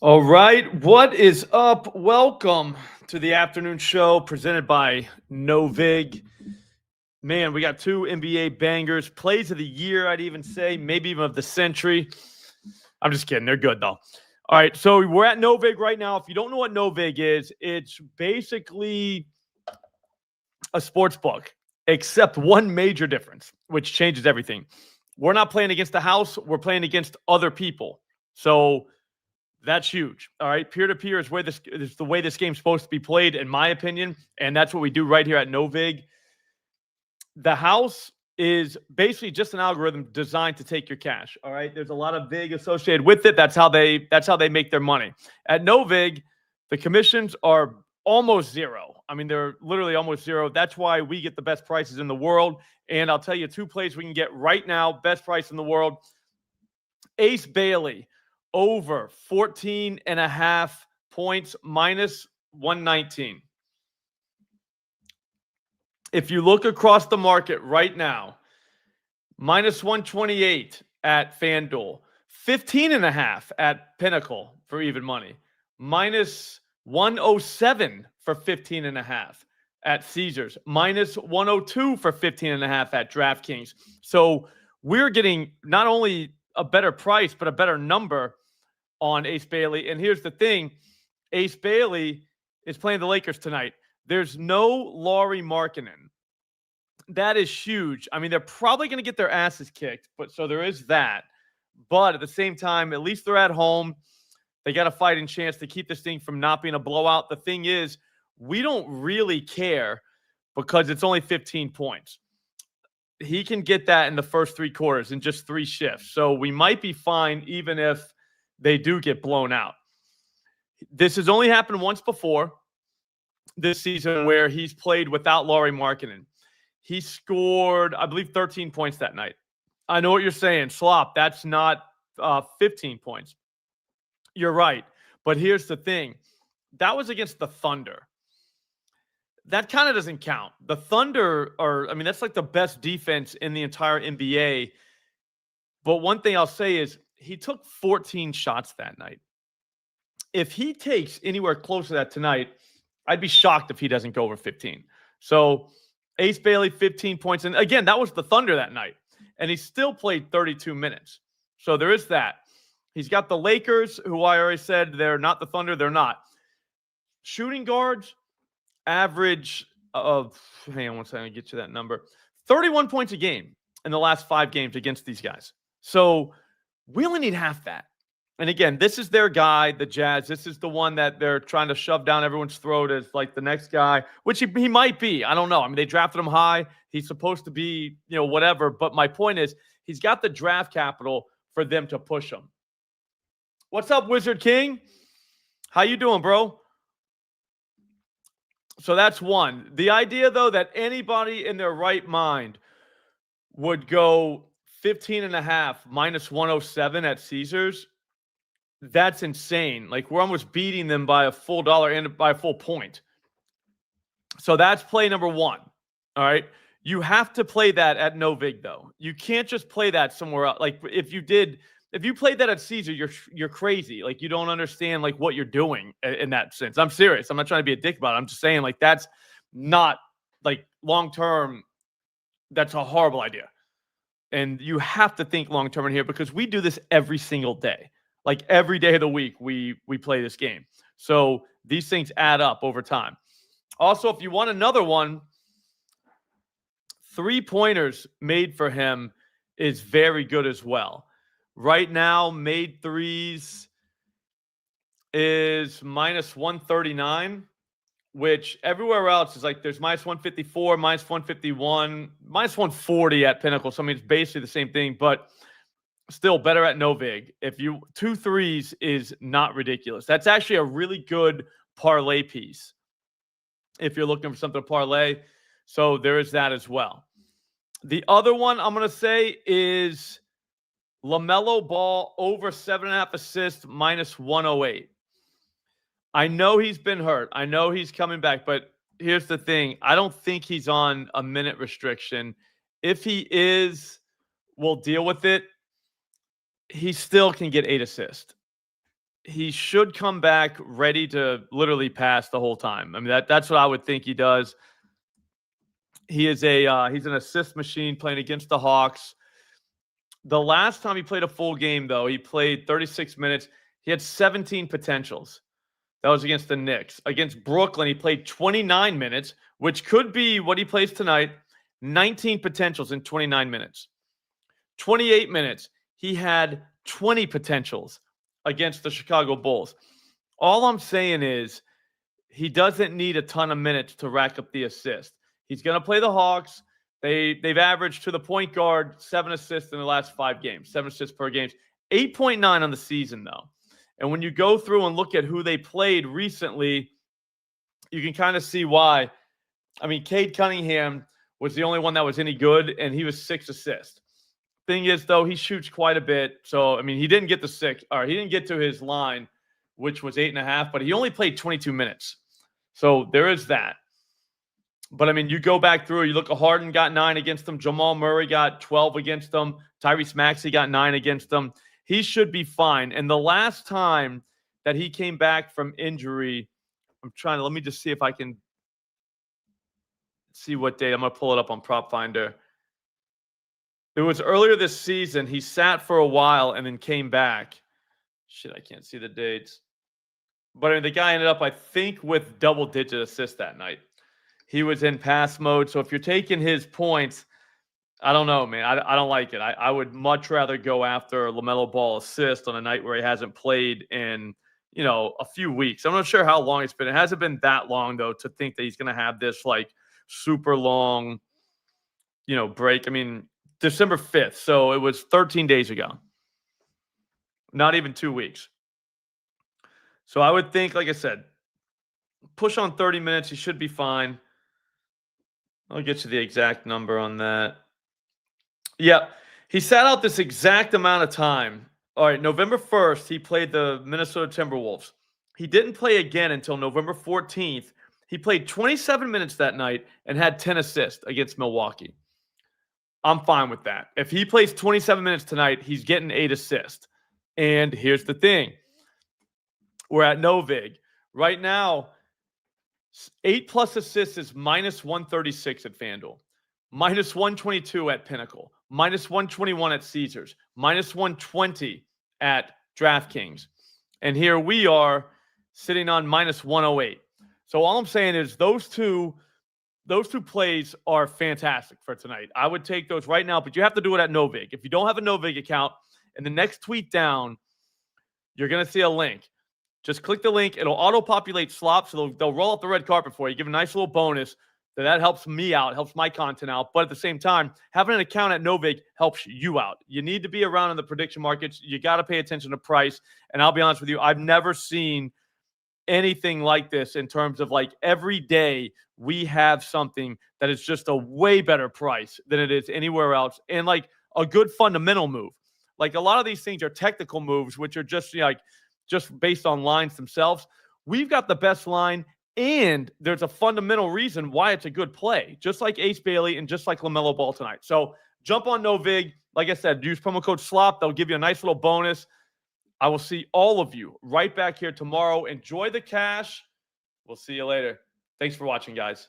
All right, what is up? Welcome to the afternoon show presented by NoVig. Man, we got two NBA bangers, plays of the year, I'd even say, maybe even of the century. I'm just kidding. They're good, though. All right, so we're at NoVig right now. If you don't know what NoVig is, it's basically a sports book, except one major difference, which changes everything. We're not playing against the house, we're playing against other people. So that's huge. All right. Peer to peer is the way this game's supposed to be played, in my opinion. And that's what we do right here at NoVig. The house is basically just an algorithm designed to take your cash. All right. There's a lot of VIG associated with it. That's how they make their money. At NoVig, the commissions are almost zero. I mean, they're literally almost zero. That's why we get the best prices in the world. And I'll tell you two plays we can get right now, best price in the world. Ace Bailey over 14.5 points minus 119. If you look across the market right now, minus 128 at FanDuel, 15.5 at Pinnacle for even money, minus 107 for 15.5 at Caesars, minus 102 for 15.5 at DraftKings. So we're getting not only a better price, but a better number on Ace Bailey. And here's the thing, Ace Bailey is playing the Lakers tonight. There's no Lauri Markkanen. That is huge. I mean, they're probably going to get their asses kicked, but so there is that. But at the same time, at least they're at home. They got a fighting chance to keep this thing from not being a blowout. The thing is, we don't really care because it's only 15 points. He can get that in the first three quarters in just 3 shifts. So we might be fine even if they do get blown out. This has only happened once before this season where he's played without Lauri Markkanen. He scored, I believe, 13 points that night. I know what you're saying. Slop, that's not 15 points. You're right. But here's the thing. That was against the Thunder. That kind of doesn't count. The Thunder that's like the best defense in the entire NBA. But one thing I'll say is he took 14 shots that night. If he takes anywhere close to that tonight, I'd be shocked if he doesn't go over 15. So Ace Bailey, 15 points. And again, that was the Thunder that night. And he still played 32 minutes. So there is that. He's got the Lakers, who I already said they're not the Thunder. They're not. Shooting guards, average of, hang on one second, I'll get you that number. 31 points a game in the last 5 games against these guys. So we only need half that. And again, this is their guy, the Jazz. This is the one that they're trying to shove down everyone's throat as like the next guy, which he might be. I don't know. I mean, they drafted him high. He's supposed to be, whatever. But my point is, he's got the draft capital for them to push him. What's up, Wizard King? How you doing, bro? So that's one. The idea, though, that anybody in their right mind would go 15.5 minus 107 at Caesars, that's insane. Like, we're almost beating them by a full dollar and by a full point. So that's play number one. All right. You have to play that at NoVig, though. You can't just play that somewhere else. Like, if you played that at Caesar, you're crazy. Like, you don't understand like what you're doing in that sense. I'm serious. I'm not trying to be a dick about it. I'm just saying, like, that's not like long term. That's a horrible idea. And you have to think long term in here because we do this every single day. Like, every day of the week, we play this game. So these things add up over time. Also, if you want another one, 3-pointers made for him is very good as well. Right now, made threes is minus 139, which everywhere else is like there's minus 154, minus 151, minus 140 at Pinnacle. So, I mean, it's basically the same thing, but still better at NoVig. If you 2 threes is not ridiculous. That's actually a really good parlay piece if you're looking for something to parlay. So there is that as well. The other one I'm going to say is LaMelo Ball over 7.5 assists minus 108. I know he's been hurt. I know he's coming back, but here's the thing. I don't think he's on a minute restriction. If he is, we'll deal with it. He still can get 8 assists. he should come back ready to literally pass the whole time. I mean, that's what I would think he does. He is he's an assist machine playing against the Hawks. The last time he played a full game, though, he played 36 minutes. He had 17 potentials. That was against the Knicks. Against Brooklyn, he played 29 minutes, which could be what he plays tonight. 19 potentials in 29 minutes. 28 minutes, he had 20 potentials against the Chicago Bulls. All I'm saying is he doesn't need a ton of minutes to rack up the assist. He's going to play the Hawks. They've averaged to the point guard 7 assists in the last 5 games, 7 assists per game, 8.9 on the season, though. And when you go through and look at who they played recently, you can kind of see why. I mean, Cade Cunningham was the only one that was any good, and he was 6 assists. Thing is, though, he shoots quite a bit. So, I mean, he didn't get the 6, or he didn't get to his line, which was 8.5, but he only played 22 minutes. So there is that. But, I mean, you go back through, you look at Harden got 9 against them. Jamal Murray got 12 against them. Tyrese Maxey got 9 against them. He should be fine. And the last time that he came back from injury, let me just see if I can see what date. I'm going to pull it up on Prop Finder. It was earlier this season. He sat for a while and then came back. Shit, I can't see the dates. But I mean, the guy ended up, I think, with double-digit assists that night. He was in pass mode. So if you're taking his points, I don't know, man. I don't like it. I would much rather go after a LaMelo Ball assist on a night where he hasn't played in, a few weeks. I'm not sure how long it's been. It hasn't been that long, though, to think that he's going to have this, super long, break. I mean, December 5th. So it was 13 days ago. Not even 2 weeks. So I would think, like I said, push on 30 minutes. He should be fine. I'll get you the exact number on that. Yeah, he sat out this exact amount of time. All right, November 1st, he played the Minnesota Timberwolves. He didn't play again until November 14th. He played 27 minutes that night and had 10 assists against Milwaukee. I'm fine with that. If he plays 27 minutes tonight, he's getting 8 assists. And here's the thing. We're at NoVig. Right now, 8+ assists is minus 136 at FanDuel, minus 122 at Pinnacle, minus 121 at Caesars, minus 120 at DraftKings. And here we are sitting on minus 108. So all I'm saying is those two plays are fantastic for tonight. I would take those right now, but you have to do it at NoVig. If you don't have a NoVig account, in the next tweet down, you're going to see a link. Just click the link. It'll auto-populate slots, so they'll roll out the red carpet for you. Give a nice little bonus. That helps me out, helps my content out. But at the same time, having an account at NoVig helps you out. You need to be around in the prediction markets. You got to pay attention to price. And I'll be honest with you, I've never seen anything like this in terms of every day we have something that is just a way better price than it is anywhere else. And a good fundamental move. A lot of these things are technical moves, which are just just based on lines themselves. We've got the best line, and there's a fundamental reason why it's a good play, just like Ace Bailey and just like LaMelo Ball tonight. So jump on NoVig. Like I said, use promo code SLOP. They'll give you a nice little bonus. I will see all of you right back here tomorrow. Enjoy the cash. We'll see you later. Thanks for watching, guys.